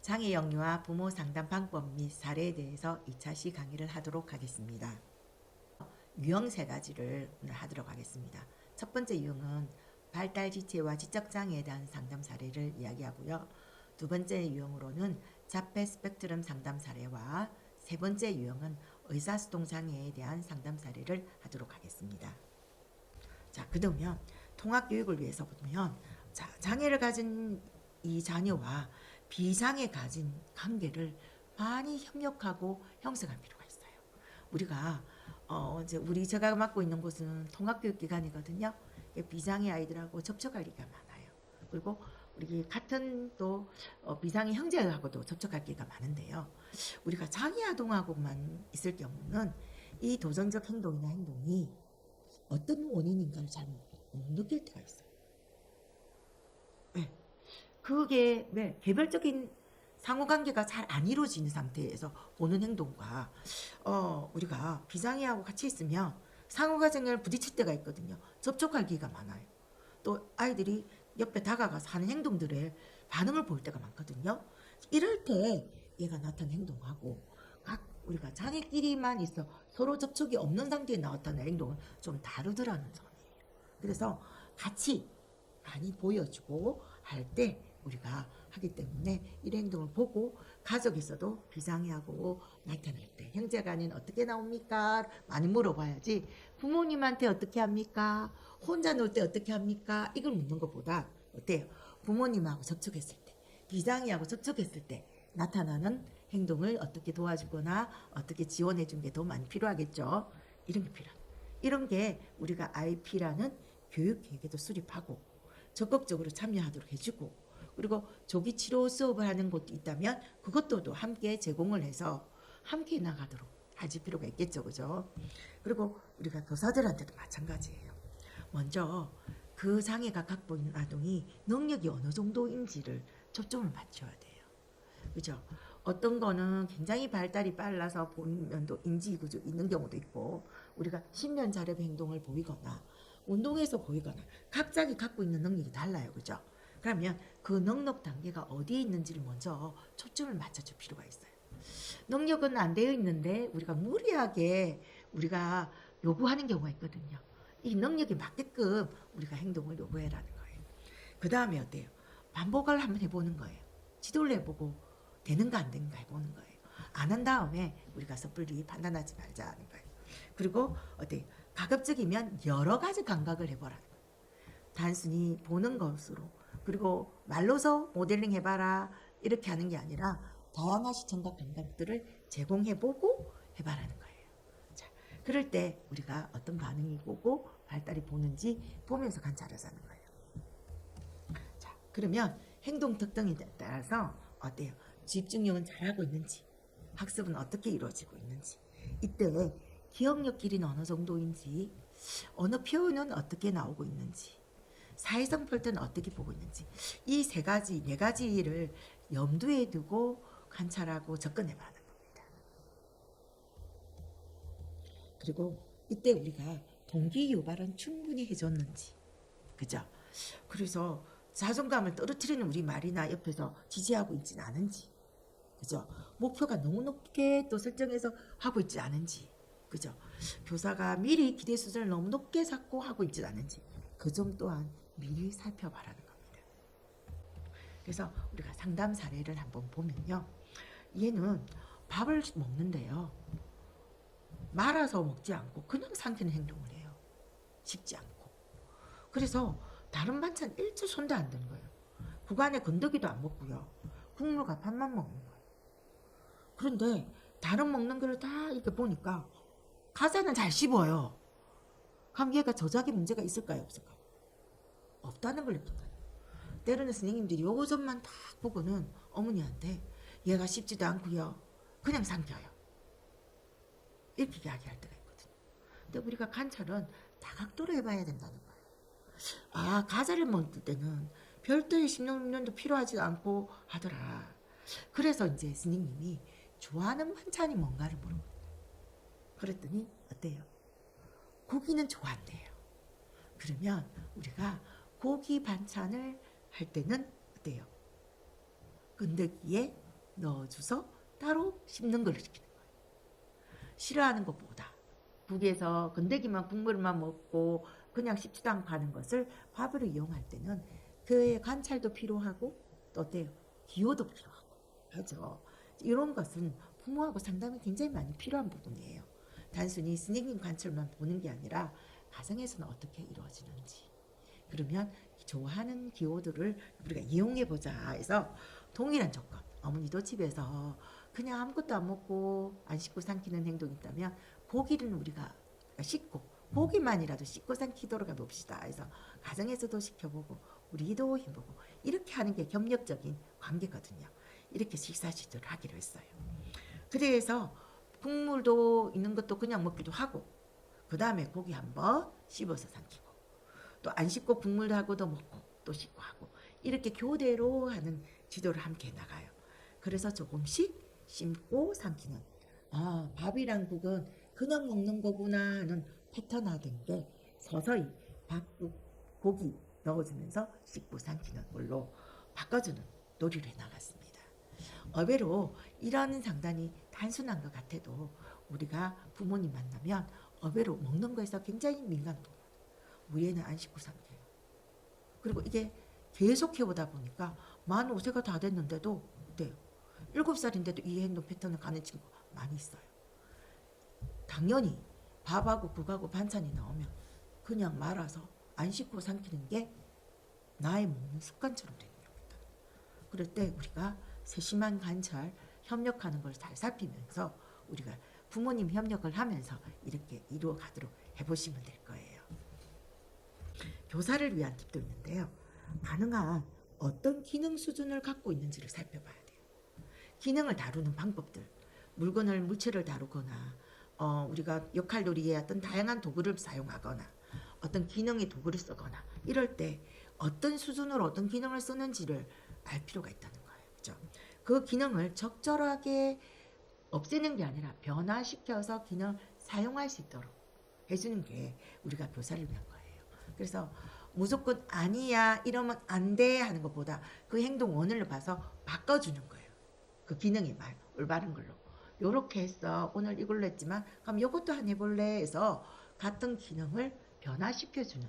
장애 영유아 부모 상담 방법 및 사례에 대해서 2차 시 강의를 하도록 하겠습니다. 유형 3가지를 오늘 하도록 하겠습니다. 첫 번째 유형은 발달 지체와 지적 장애에 대한 상담 사례를 이야기하고요. 두 번째 유형으로는 자폐 스펙트럼 상담 사례와 세 번째 유형은 의사소통 장애에 대한 상담 사례를 하도록 하겠습니다. 자, 그러면 통합 교육을 위해서 보면 장애를 가진 이 자녀와 비장애 가진 관계를 많이 협력하고 형성할 필요가 있어요. 우리가 이제 제가 맡고 있는 곳은 통합교육기관이거든요. 비장애 아이들하고 접촉할 기가 많아요. 그리고 우리 같은 또 비장애 형제하고도 접촉할 기가 많은데요. 우리가 장애 아동하고만 있을 경우는 이 도전적 행동이 어떤 원인인가를 잘 못 느낄 때가 있어요. 네. 그게 개별적인 상호관계가 잘 안 이루어지는 상태에서 보는 행동과 우리가 비장애하고 같이 있으면 상호관계를 부딪힐 때가 있거든요. 접촉할 기회가 많아요. 또 아이들이 옆에 다가가서 하는 행동들에 반응을 볼 때가 많거든요. 이럴 때 얘가 나타낸 행동하고 우리가 장애끼리만 있어 서로 접촉이 없는 상태에 나타나는 행동은 좀 다르더라는 점이에요. 그래서 같이 많이 보여주고 할 때 우리가 하기 때문에 이 행동을 보고 가족에서도 비장애하고 나타날 때 형제간에는 어떻게 나옵니까? 많이 물어봐야지. 부모님한테 어떻게 합니까? 혼자 놀 때 어떻게 합니까? 이걸 묻는 것보다 어때요? 부모님하고 접촉했을 때, 비장애하고 접촉했을 때 나타나는 행동을 어떻게 도와주거나 어떻게 지원해 준 게 더 많이 필요하겠죠. 이런 게 필요합니다. 이런 게 우리가 IP라는 교육계획에도 수립하고 적극적으로 참여하도록 해주고, 그리고 조기 치료 수업을 하는 곳도 있다면 그것도 또 함께 제공을 해서 함께 나가도록 하실 필요가 있겠죠. 그죠? 그리고 우리가 교사들한테도 마찬가지예요. 먼저 그 장애가 갖고 있는 아동이 능력이 어느 정도인지를 초점을 맞춰야 돼요. 그죠? 어떤 거는 굉장히 발달이 빨라서 보면도 인지 구조 있는 경우도 있고, 우리가 신변 자립 행동을 보이거나 운동에서 보이거나 각자기 갖고 있는 능력이 달라요. 그죠? 그러면 그 능력 단계가 어디에 있는지를 먼저 초점을 맞춰줄 필요가 있어요. 능력은 안 되어 있는데 우리가 무리하게 우리가 요구하는 경우가 있거든요. 이 능력에 맞게끔 우리가 행동을 요구해라는 거예요. 그 다음에 어때요? 반복을 한번 해보는 거예요. 지도를 해보고 되는가 안 되는가 해보는 거예요. 안 한 다음에 우리가 섣불리 판단하지 말자는 거예요. 그리고 어때요? 가급적이면 여러 가지 감각을 해보라는 거예요. 단순히 보는 것으로, 그리고 말로서 모델링 해봐라 이렇게 하는 게 아니라 다양한 시청각 감각들을 제공해보고 해봐라는 거예요. 자, 그럴 때 우리가 어떤 반응이 오고 발달이 보는지 보면서 관찰하자는 거예요. 자, 그러면 행동 특성에 따라서 어때요? 집중력은 잘하고 있는지, 학습은 어떻게 이루어지고 있는지, 이때 기억력 길이는 어느 정도인지, 언어 표현은 어떻게 나오고 있는지, 사회성 폴터는 어떻게 보고 있는지, 이 세 가지, 네 가지를 염두에 두고 관찰하고 접근해 봐는 겁니다. 그리고 이때 우리가 동기 유발은 충분히 해줬는지, 그죠? 그래서 자존감을 떨어뜨리는 우리 말이나 옆에서 지지하고 있지는 않은지, 그죠? 목표가 너무 높게 또 설정해서 하고 있지 않은지, 그죠? 교사가 미리 기대 수준을 너무 높게 잡고 하고 있지 않은지, 그 점 또한 미리 살펴봐라는 겁니다. 그래서 우리가 상담 사례를 한번 보면요, 얘는 밥을 먹는데요, 말아서 먹지 않고 그냥 삼키는 행동을 해요. 쉽지 않고. 그래서 다른 반찬 일체 손도 안 대는 거예요. 국안에 건더기도 안 먹고요, 국물과 밥만 먹는 거예요. 그런데 다른 먹는 거를 다 이렇게 보니까 과자는 잘 씹어요. 그럼 얘가 저작의 문제가 있을까요, 없을까요? 없다는 걸 느낀다. 때로는 선생님들이 요 점만 딱 보고는 어머니한테 얘가 씹지도 않고요, 그냥 삼켜요, 이렇게 이야기할 때가 있거든요. 근데 우리가 관찰은 다각도로 해봐야 된다는 거예요. 아, 과자를 먹을 때는 별도의 식용면도 필요하지 않고 하더라. 그래서 이제 선생님이 좋아하는 반찬이 뭔가를 물어보요. 그랬더니 어때요? 고기는 좋아한대요. 그러면 우리가 고기 반찬을 할 때는 어때요? 건더기에 넣어줘서 따로 씹는 걸 시키는 거예요. 싫어하는 것보다 국에서 건더기만 국물만 먹고 그냥 씹지도 않고 하는 것을 밥으로 이용할 때는 그의 관찰도 필요하고 또 어때요? 기호도 필요하고 하죠. 이런 것은 부모하고 상담이 굉장히 많이 필요한 부분이에요. 단순히 선생님 관찰만 보는 게 아니라 가정에서는 어떻게 이루어지는지, 그러면 좋아하는 기호들을 우리가 이용해보자 해서 동일한 조건, 어머니도 집에서 그냥 아무것도 안 먹고 안 씻고 삼키는 행동이 있다면 고기는 우리가 씻고 고기만이라도 씻고 삼키도록 해봅시다 해서 가정에서도 시켜보고 우리도 해보고 이렇게 하는 게 협력적인 관계거든요. 이렇게 식사 시도를 하기로 했어요. 그래서 국물도 있는 것도 그냥 먹기도 하고 그 다음에 고기 한번 씹어서 삼키고 또 안 씹고 국물도 하고도 먹고 또 씹고 하고 이렇게 교대로 하는 지도를 함께 나가요. 그래서 조금씩 씹고 삼키는 밥이랑 국은 그냥 먹는 거구나 하는 패턴화된 게 서서히 밥국 고기 넣어주면서 씹고 삼키는 걸로 바꿔주는 놀이를 해나갔습니다. 의외로 이런 상담이 단순한 것 같아도 우리가 부모님 만나면 의외로 먹는 거에서 굉장히 민감한 부분. 우리 애는 안 씹고 삼켜요. 그리고 이게 계속 해오다 보니까 만 5세가 다 됐는데도 어때요? 7살인데도 이 행동 패턴을 가는 친구 많이 있어요. 당연히 밥하고 국하고 반찬이 나오면 그냥 말아서 안 씹고 삼키는 게 나의 먹는 습관처럼 되는 겁니다. 그럴 때 우리가 세심한 관찰, 협력하는 걸 잘 살피면서 우리가 부모님 협력을 하면서 이렇게 이루어 가도록 해보시면 될 거예요. 교사를 위한 팁도 있는데요. 가능한 어떤 기능 수준을 갖고 있는지를 살펴봐야 돼요. 기능을 다루는 방법들, 물건을 물체를 다루거나 우리가 역할놀이에 어떤 다양한 도구를 사용하거나 어떤 기능의 도구를 쓰거나 이럴 때 어떤 수준으로 어떤 기능을 쓰는지를 알 필요가 있다는 거예요. 그렇죠? 그 기능을 적절하게 없애는 게 아니라 변화시켜서 기능을 사용할 수 있도록 해주는 게 우리가 교사를 위한 거예요. 그래서 무조건 아니야 이러면 안 돼 하는 것보다 그 행동 원인을 봐서 바꿔주는 거예요. 그 기능의 말 올바른 걸로 요렇게 했어 오늘 이걸로 했지만 그럼 요것도 한 해볼래 해서 같은 기능을 변화시켜주는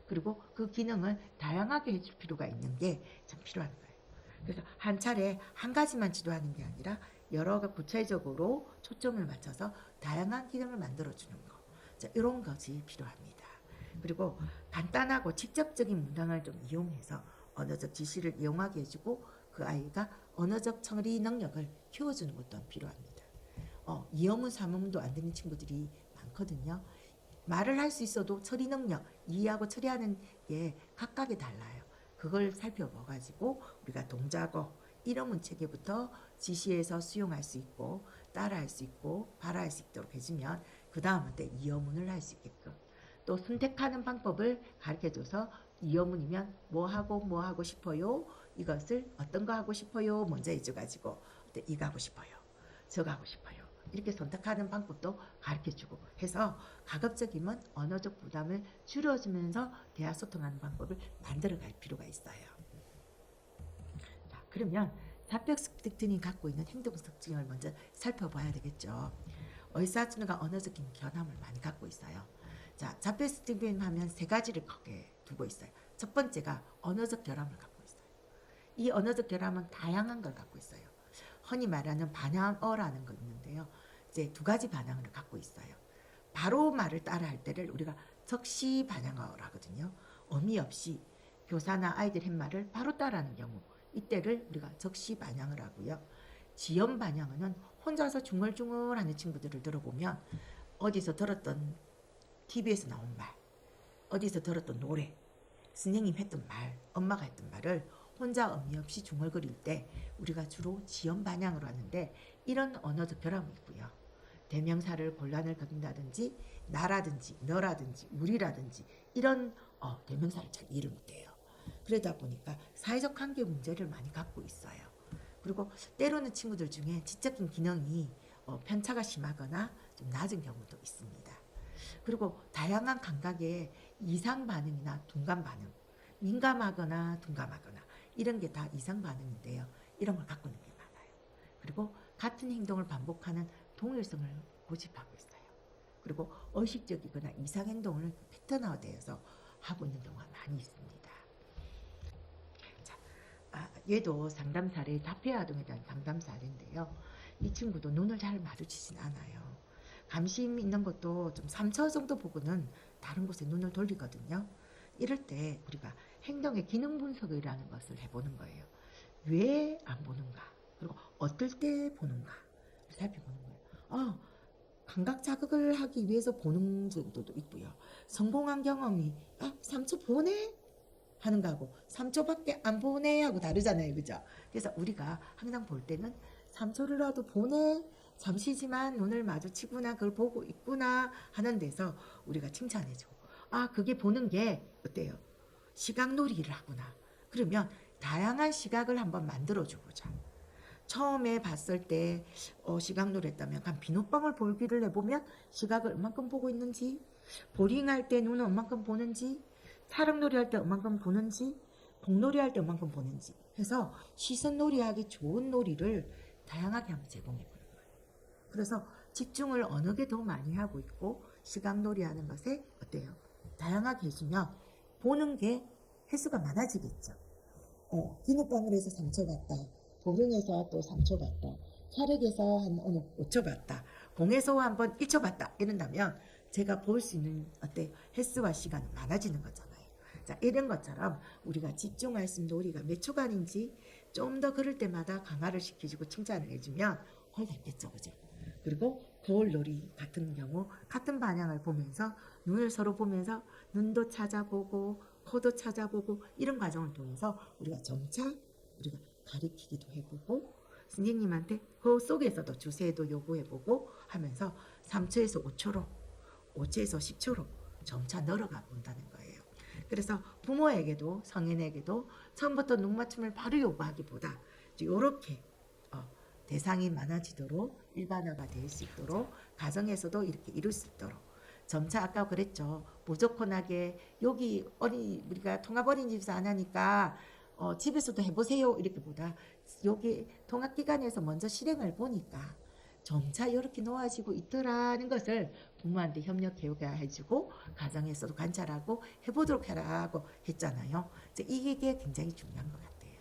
그리고 그 기능을 다양하게 해줄 필요가 있는 게 참 필요한 거예요. 그래서 한 차례 한 가지만 지도하는 게 아니라 여러 가 구체적으로 초점을 맞춰서 다양한 기능을 만들어주는 거 이런 것이 필요합니다. 그리고 간단하고 직접적인 문장을 좀 이용해서 언어적 지시를 이용하게 해주고 그 아이가 언어적 처리 능력을 키워주는 것도 필요합니다. 이어문 삼어문도 안 되는 친구들이 많거든요. 말을 할 수 있어도 처리 능력, 이해하고 처리하는 게 각각이 달라요. 그걸 살펴봐가지고 우리가 동작어, 일어문 체계부터 지시해서 수용할 수 있고 따라할 수 있고 발화할 수 있도록 해주면 그 다음부터 이어문을 할 수 있게끔 또 선택하는 방법을 가르쳐줘서 이어문이면 뭐 하고 싶어요? 이것을 어떤 거 하고 싶어요? 먼저 해줘가지고 이거 하고 싶어요. 저거 하고 싶어요. 이렇게 선택하는 방법도 가르쳐주고 해서 가급적이면 언어적 부담을 줄여주면서 대화 소통하는 방법을 만들어갈 필요가 있어요. 자, 그러면 자폐 스펙트럼이 갖고 있는 행동 특징을 먼저 살펴봐야 되겠죠. 의사소통과 언어적인 결함을 많이 갖고 있어요. 자, 자폐 스펙트럼 하면 세 가지를 크게 두고 있어요. 첫 번째가 언어적 결함을 갖고 있어요. 이 언어적 결함은 다양한 걸 갖고 있어요. 흔히 말하는 반향어라는 거 있는데요. 이제 두 가지 반향을 갖고 있어요. 바로 말을 따라할 때를 우리가 적시 반향어라고 하거든요. 의미 없이 교사나 아이들 한 말을 바로 따라하는 경우 이때를 우리가 적시 반향을 하고요. 지연 반향어는 혼자서 중얼중얼하는 친구들을 들어보면 어디서 들었던 TV에서 나온 말, 어디서 들었던 노래, 선생님 했던 말, 엄마가 했던 말을 혼자 의미 없이 중얼거릴 때 우리가 주로 지연 반향으로 하는데 이런 언어적 결함이 있고요. 대명사를 곤란을 겪는다든지 나라든지 너라든지 우리라든지 이런 대명사를 잘 이해를 못해요. 그러다 보니까 사회적 관계 문제를 많이 갖고 있어요. 그리고 때로는 친구들 중에 지적인 기능이 편차가 심하거나 좀 낮은 경우도 있습니다. 그리고 다양한 감각의 이상 반응이나 둔감 반응, 민감하거나 둔감하거나 이런 게 다 이상 반응인데요. 이런 걸 갖고 있는 게 많아요. 같은 행동을 반복하는 동일성을 고집하고 있어요. 그리고 의식적이거나 이상행동을 패턴화되어서 하고 있는 경우가 많이 있습니다. 자, 얘도 상담 사례 다폐 아동에 대한 상담 사례인데요. 이 친구도 눈을 잘 마주치진 않아요. 감심 있는 것도 좀 3초 정도 보고는 다른 곳에 눈을 돌리거든요. 이럴 때 우리가 행동의 기능 분석이라는 것을 해보는 거예요. 왜 안 보는가? 그리고 어떨 때 보는가? 살펴보는 거예요. 감각 자극을 하기 위해서 보는 정도도 있고요. 성공한 경험이 3초 보네? 하는 거하고 3초밖에 안 보네 하고 다르잖아요. 그죠? 그래서 우리가 항상 볼 때는 3초를라도 보네, 잠시지만 눈을 마주치구나, 그걸 보고 있구나 하는 데서 우리가 칭찬해주고, 그게 보는 게 어때요? 시각놀이를 하구나. 그러면 다양한 시각을 한번 만들어주고자. 처음에 봤을 때 시각놀이 했다면 한 비눗방울 볼기를 해보면 시각을 얼만큼 보고 있는지, 보링할 때 눈은 얼만큼 보는지, 사랑놀이 할 때 얼만큼 보는지, 공놀이 할 때 얼만큼 보는지 해서 시선놀이 하기 좋은 놀이를 다양하게 한번 제공해 보는 거예요. 그래서 집중을 어느 게 더 많이 하고 있고 시각놀이 하는 것에 어때요? 다양하게 해주면 보는 게 횟수가 많아지겠죠. 비눗방울에서 3초 봤다. 보릉에서 또 3초 봤다. 혈액에서 한 5초 봤다. 공에서 한번 1초 봤다. 이런다면 제가 볼 수 있는 횟수와 시간이 많아지는 거잖아요. 자, 이런 것처럼 우리가 집중할 수 있는 놀이가 몇 초간인지 좀 더 그럴 때마다 강화를 시켜주고 칭찬을 해주면 훨씬 낫겠죠. 그죠? 그리고 거울놀이 같은 경우 같은 방향을 보면서 눈을 서로 보면서 눈도 찾아보고 코도 찾아보고 이런 과정을 통해서 우리가 점차 우리가 가리키기도 해보고 선생님한테 그 속에서도 주세도 요구해보고 하면서 3초에서 5초로 5초에서 10초로 점차 늘어가 본다는 거예요. 그래서 부모에게도 성인에게도 처음부터 눈 맞춤을 바로 요구하기보다 이렇게 대상이 많아지도록 일반화가 될 수 있도록 가정에서도 이렇게 이룰 수 있도록 점차 아까 그랬죠. 무조건하게 여기 우리가 통합 어린이집에서 안 하니까 집에서도 해보세요 이렇게보다 여기 통합기관에서 먼저 실행을 보니까 점차 이렇게 놓아지고 있더라는 것을 부모한테 협력해주고 가정에서도 관찰하고 해보도록 하라고 했잖아요. 이게 굉장히 중요한 것 같아요.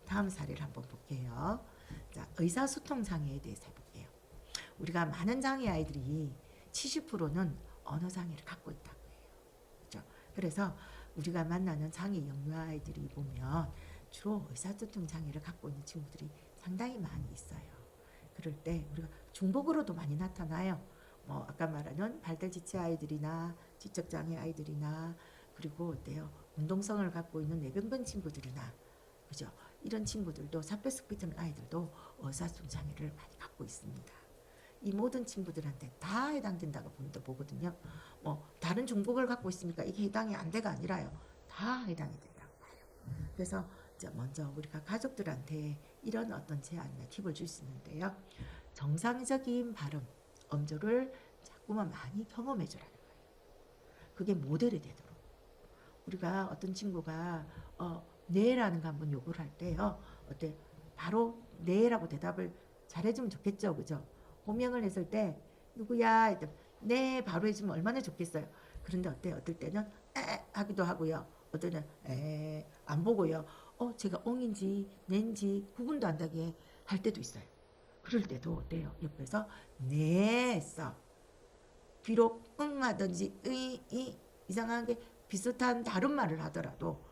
다음 사례를 한번 볼게요. 자, 의사소통 장애에 대해서 해볼게요. 우리가 많은 장애 아이들이 70%는 언어 장애를 갖고 있다고 해요. 그렇죠? 그래서 우리가 만나는 장애 영유 아이들이 보면 주로 의사소통 장애를 갖고 있는 친구들이 상당히 많이 있어요. 그럴 때 우리가 중복으로도 많이 나타나요. 아까 말하는 발달 지체 아이들이나 지적 장애 아이들이나 그리고 어때요? 운동성을 갖고 있는 뇌병변 친구들이나 그죠? 이런 친구들도 사표 스피드 아이들도 의사소통 장애를 많이 갖고 있습니다. 이 모든 친구들한테 다 해당된다고 보거든요. 다른 중복을 갖고 있으니까 이게 해당이 안 돼가 아니라요. 다 해당이 된다고 봐요. 그래서 먼저 우리가 가족들한테 이런 어떤 제안이나 팁을 줄 수 있는데요. 정상적인 발음, 음조를 자꾸만 많이 경험해 주라는 거예요. 그게 모델이 되도록. 우리가 어떤 친구가 네라는 거 한번 요구를 할 때요. 바로 네라고 대답을 잘해주면 좋겠죠. 그죠? 호명을 했을 때 누구야? 네 바로 해주면 얼마나 좋겠어요. 그런데 어떨 때는 에 하기도 하고요. 어떨 때는 안 보고요. 제가 엉인지 낸지 구분도 안 나게 할 때도 있어요. 그럴 때도 어때요? 옆에서 네 써. 비록 응 하든지 이상하게 비슷한 다른 말을 하더라도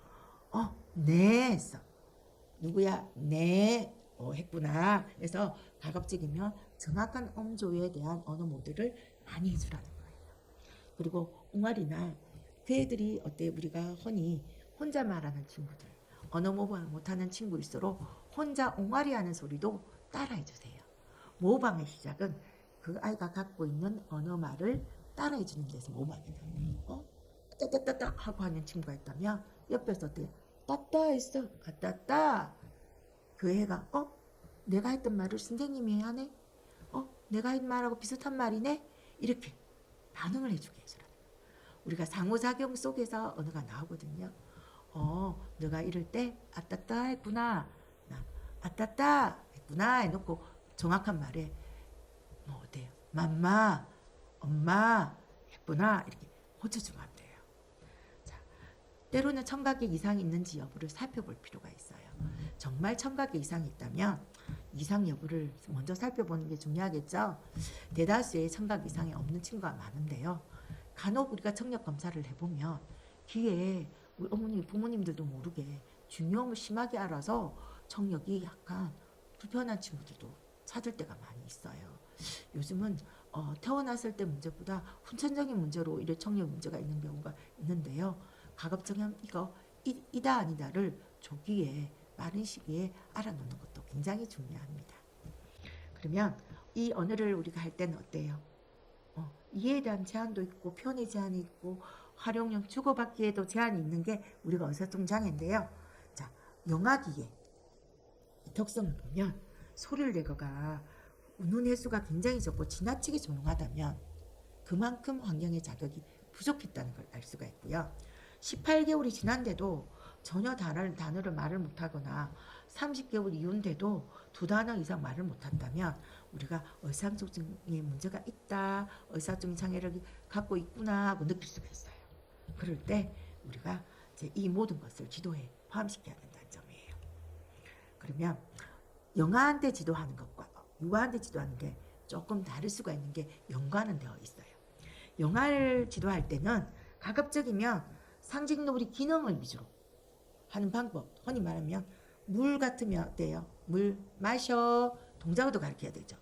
네 써. 누구야? 네 했구나. 그래서 가급적이면 정확한 음조에 대한 언어 모델을 많이 해주라는 거예요. 그리고 옹알이나 그 애들이 우리가 흔히 혼자 말하는 친구들, 언어 모방을 못하는 친구일수록 혼자 옹알이 하는 소리도 따라해주세요. 모방의 시작은 그 아이가 갖고 있는 언어 말을 따라해주는 데서 모방이다. 따따따따 하고 하는 친구가 있다면 옆에서 따따 했어. 따따. 그 애가 내가 했던 말을 선생님이 하네? 내가 한 말하고 비슷한 말이네? 이렇게 반응을 해주게 해주라는 거예요. 우리가 상호작용 속에서 언어가 나오거든요. 너가 이럴 때 아따따 했구나. 아따따 예쁘나 해놓고 정확한 말에 뭐 어때요? 맘마, 엄마 예쁘나 이렇게 고쳐주면 안 돼요. 자, 때로는 청각에 이상이 있는지 여부를 살펴볼 필요가 있어요. 정말 청각에 이상이 있다면 이상 여부를 먼저 살펴보는 게 중요하겠죠. 대다수의 청각 이상이 없는 친구가 많은데요. 간혹 우리가 청력 검사를 해보면 귀에 우리 어머니 부모님들도 모르게 중요음을 심하게 알아서 청력이 약간 불편한 친구들도 찾을 때가 많이 있어요. 요즘은 태어났을 때 문제보다 후천적인 문제로 이래 청력 문제가 있는 경우가 있는데요. 가급적이면 이거 이다 아니다를 조기에 빠른 시기에 알아놓는 것도 굉장히 중요합니다. 그러면 이 언어를 우리가 할 때는 어때요? 이해에 대한 제한도 있고 표현의 제한이 있고 활용형 주고받기에도 제한이 있는 게 우리가 의사소통 장애인데요. 자, 영아기의 특성을 보면 소리를 내거가 우는 횟수가 굉장히 적고 지나치게 조용하다면 그만큼 환경의 자극이 부족했다는 걸 알 수가 있고요. 18개월이 지난데도 전혀 단어를 말을 못하거나 30개월 이후인데도 2단어 이상 말을 못한다면 우리가 의사소통에 문제가 있다, 의사소통 장애를 갖고 있구나 하고 느낄 수가 있어요. 그럴 때 우리가 이제 이 모든 것을 지도에 포함시켜야 된다는 점이에요. 그러면 영아한테 지도하는 것과 유아한테 지도하는 게 조금 다를 수가 있는 게 연관은 되어 있어요. 영아를 지도할 때는 가급적이면 상징놀이 기능을 위주로 하는 방법. 흔히 말하면 물 같으면 어때요? 물 마셔. 동작도 가르쳐야 되죠.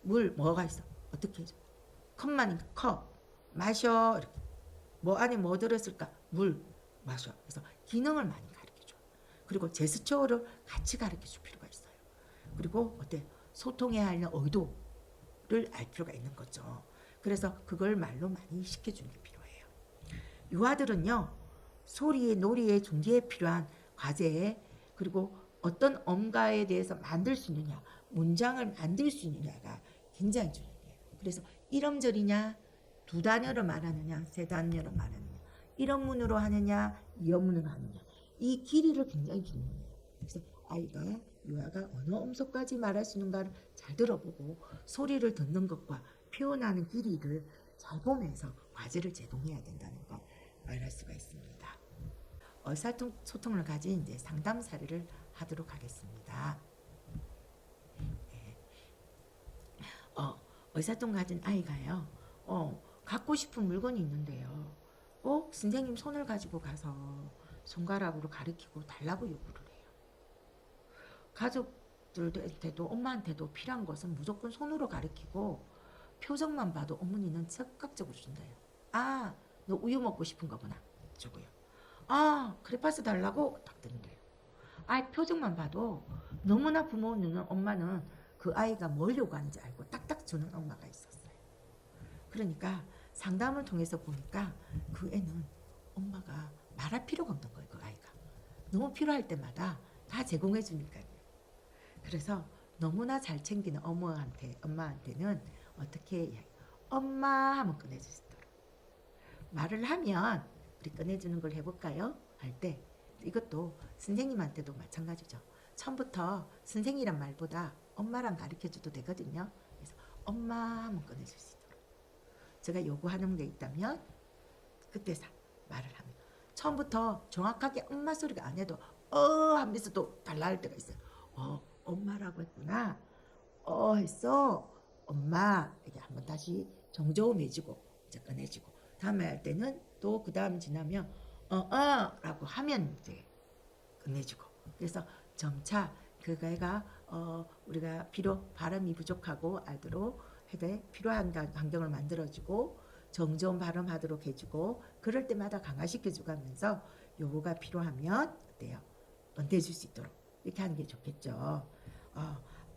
물 뭐가 있어? 어떻게 해줘? 컵만이니까 컵 마셔. 이렇게 뭐 안에 뭐 들었을까? 물 마셔. 그래서 기능을 많이 가르쳐줘. 그리고 제스처를 같이 가르쳐줄 필요가 있어요. 그리고 어때? 소통해야 하는 의도를 알 필요가 있는 거죠. 그래서 그걸 말로 많이 시켜주는 게 필요해요. 유아들은요, 소리의 놀이의 중지에 필요한 과제, 그리고 어떤 언가에 대해서 만들 수 있느냐, 문장을 만들 수 있느냐가 굉장히 중요해요. 그래서 1음절이냐, 2단어로 말하느냐, 3단어로 말하느냐, 1음문으로 하느냐, 2음문으로 하느냐, 이 길이를 굉장히 중요해요. 그래서 아이가 유아가 어느 음소까지 말할 수 있는가를 잘 들어보고 소리를 듣는 것과 표현하는 길이를 잘 보면서 과제를 제공해야 된다는 걸 알할 수가 있습니다. 의사소통을 가진 이제 상담 사례를 하도록 하겠습니다. 네. 의사소통 가진 아이가요. 갖고 싶은 물건이 있는데요. 꼭 선생님 손을 가지고 가서 손가락으로 가리키고 달라고 요구를 해요. 가족들한테도 엄마한테도 필요한 것은 무조건 손으로 가리키고 표정만 봐도 어머니는 즉각적으로 준대요. 아, 너 우유 먹고 싶은 거구나. 주고요. 아, 크레파스 달라고 딱 드는데요. 아이 표정만 봐도 너무나 부모는 엄마는 그 아이가 뭘 요구하는지 알고 딱딱 주는 엄마가 있었어요. 그러니까 상담을 통해서 보니까 그 애는 엄마가 말할 필요가 없는 거예요. 그 아이가. 너무 필요할 때마다 다 제공해 주니까요. 그래서 너무나 잘 챙기는 엄마한테는 어떻게 이야기? 엄마 하면 꺼내줄 수 있도록. 말을 하면 우리 꺼내주는 걸 해볼까요? 할 때 이것도 선생님한테도 마찬가지죠. 처음부터 선생이란 말보다 엄마랑 가르쳐줘도 되거든요. 그래서 엄마 하면 꺼내줄 수 있도록. 제가 요구하는 게 있다면 그때 말을 하면 처음부터 정확하게 엄마 소리가 안 해도 하면서도 달라 할 때가 있어요. 엄마라고 했구나. 했어. 엄마. 이렇게 한번 다시 정저음해주고 이제 꺼내주고 다음에 할 때는 또 그 다음 지나면 라고 하면 이제 끝내주고. 그래서 점차 그가 우리가 비록 발음이 부족하고 알도록 해도 필요한 환경을 만들어주고 정저음 발음하도록 해주고 그럴 때마다 강화시켜주고 하면서 요거가 필요하면 어때요? 건네줄 수 있도록 이렇게 하는 게 좋겠죠.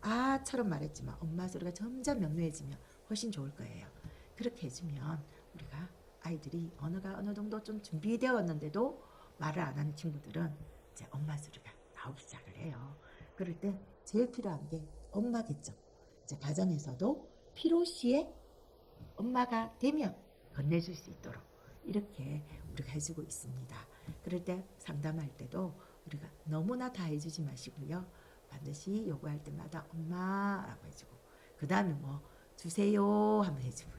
아처럼 말했지만 엄마 소리가 점점 명료해지면 훨씬 좋을 거예요. 그렇게 해주면 우리가 아이들이 언어가 어느 정도 좀 준비되었는데도 말을 안 하는 친구들은 이제 엄마 소리가 나오기 시작을 해요. 그럴 때 제일 필요한 게 엄마겠죠. 이제 가정에서도 필요시에 엄마가 되면 건네줄 수 있도록 이렇게 우리가 해주고 있습니다. 그럴 때 상담할 때도 우리가 너무나 다 해주지 마시고요. 반드시 요구할 때마다 엄마라고 해주고 그 다음에 뭐 주세요 하면 해주고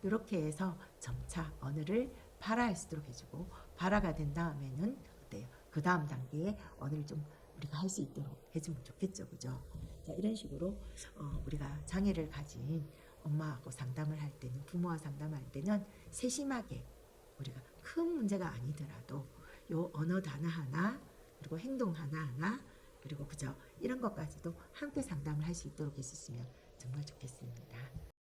이렇게 해서 점차 언어를 발화할 수 있도록 해주고 발화가 된 다음에는 어때요? 그 다음 단계에 언어를 좀 우리가 할 수 있도록 해주면 좋겠죠, 그죠? 자, 이런 식으로 우리가 장애를 가진 엄마하고 상담을 할 때는 부모와 상담할 때는 세심하게 우리가 큰 문제가 아니더라도 요 언어 단어 하나 그리고 행동 하나 그리고 그죠 이런 것까지도 함께 상담을 할 수 있도록 해주시면 정말 좋겠습니다.